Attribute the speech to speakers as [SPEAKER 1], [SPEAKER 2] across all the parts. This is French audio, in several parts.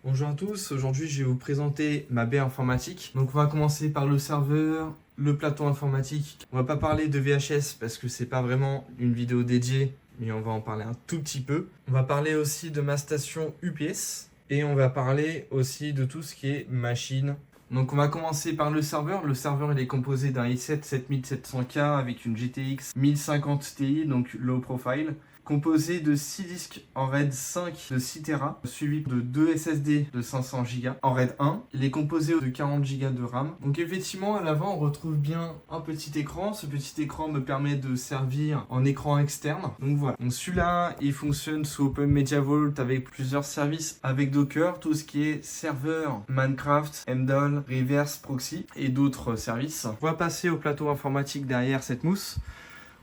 [SPEAKER 1] Bonjour à tous, aujourd'hui je vais vous présenter ma baie informatique. Donc on va commencer par le serveur, le plateau informatique. On va pas parler de VHS parce que c'est pas vraiment une vidéo dédiée, mais on va en parler un tout petit peu. On va parler aussi de ma station UPS et on va parler aussi de tout ce qui est machine. Donc on va commencer par le serveur. Le serveur il est composé d'un i7 7700K avec une GTX 1050 Ti, donc low profile, composé de 6 disques en RAID 5 de 6 Tera, suivi de 2 SSD de 500 Go en RAID 1. Il est composé de 40 Go de RAM. Donc effectivement, à l'avant, on retrouve bien un petit écran. Ce petit écran me permet de servir en écran externe. Donc voilà. Donc celui-là, il fonctionne sous Open Media Vault avec plusieurs services avec Docker, tout ce qui est serveur, Minecraft, MDAL, Reverse Proxy et d'autres services. On va passer au plateau informatique derrière cette mousse.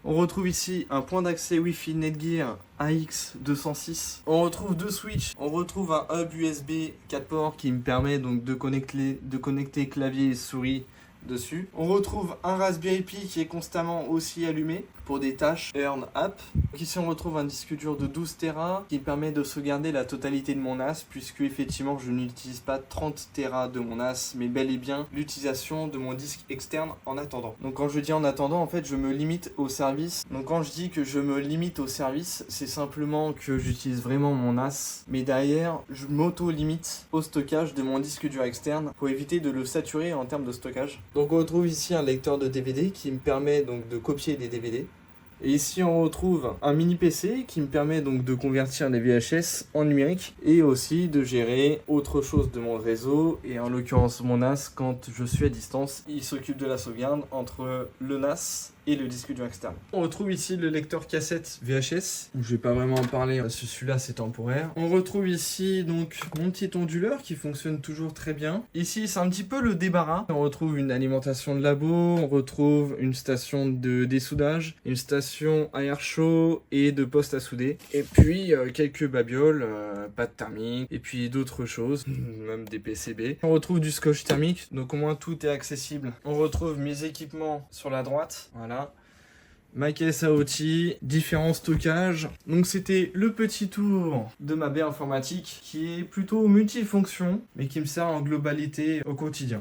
[SPEAKER 1] On retrouve ici un point d'accès Wi-Fi Netgear AX206. On retrouve deux switches. On retrouve un hub USB 4 ports qui me permet donc de connecter clavier et souris dessus. On retrouve un Raspberry Pi qui est constamment aussi allumé pour des tâches Earn App. Donc ici on retrouve un disque dur de 12 Tera qui me permet de sauvegarder la totalité de mon NAS, puisque effectivement je n'utilise pas 30 Tera de mon NAS mais bel et bien l'utilisation de mon disque externe en attendant. Donc quand je dis en attendant, en fait je me limite au service. Donc quand je dis que je me limite au service, c'est simplement que j'utilise vraiment mon NAS, mais derrière je m'auto-limite au stockage de mon disque dur externe pour éviter de le saturer en termes de stockage. Donc on retrouve ici un lecteur de DVD qui me permet donc de copier des DVD. Et ici on retrouve un mini PC qui me permet donc de convertir les VHS en numérique et aussi de gérer autre chose de mon réseau, et en l'occurrence mon NAS. Quand je suis à distance, il s'occupe de la sauvegarde entre le NAS et le disque dur externe. On retrouve ici le lecteur cassette VHS. Je vais pas vraiment en parler, celui-là c'est temporaire. On retrouve ici donc mon petit onduleur qui fonctionne toujours très bien. Ici c'est un petit peu le débarras. On retrouve une alimentation de labo, on retrouve une station de dessoudage, une station à air chaud et de poste à souder. Et puis quelques babioles, pâte thermique et puis d'autres choses, même des PCB. On retrouve du scotch thermique, donc au moins tout est accessible. On retrouve mes équipements sur la droite, voilà. Ma caisse à outils, différents stockages. Donc c'était le petit tour de ma baie informatique qui est plutôt multifonction mais qui me sert en globalité au quotidien.